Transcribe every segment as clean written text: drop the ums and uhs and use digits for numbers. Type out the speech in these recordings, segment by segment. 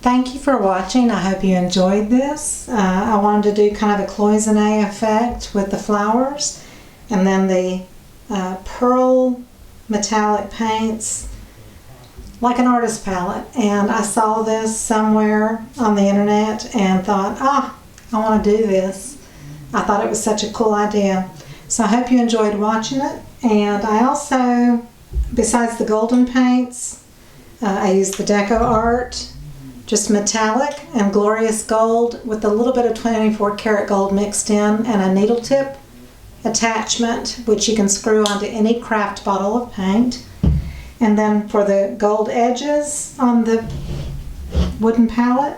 Thank you for watching. I hope you enjoyed this. I wanted to do kind of a cloisonne effect with the flowers, and then the pearl metallic paints like an artist palette. And I saw this somewhere on the internet and thought, I want to do this. I thought it was such a cool idea. So I hope you enjoyed watching it. And I also, besides the golden paints, I used the Deco Art, just metallic and glorious gold with a little bit of 24 karat gold mixed in, and a needle tip attachment which you can screw onto any craft bottle of paint. And then for the gold edges on the wooden palette,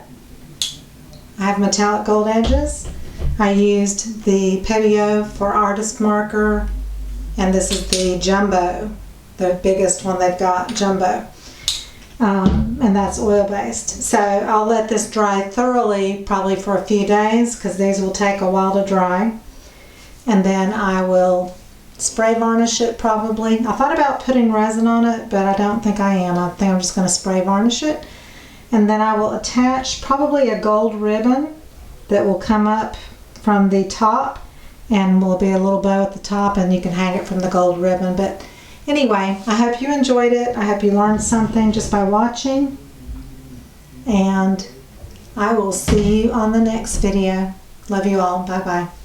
I have metallic gold edges. I used the Peonies for artist marker, and this is the jumbo, the biggest one they've got, jumbo. And that's oil based. So I'll let this dry thoroughly, probably for a few days, because these will take a while to dry. And then I will spray varnish it probably. I thought about putting resin on it, but I don't think I am. I think I'm just going to spray varnish it. And then I will attach probably a gold ribbon that will come up from the top, and will be a little bow at the top, and you can hang it from the gold ribbon. But anyway, I hope you enjoyed it. I hope you learned something just by watching. And I will see you on the next video. Love you all. Bye-bye.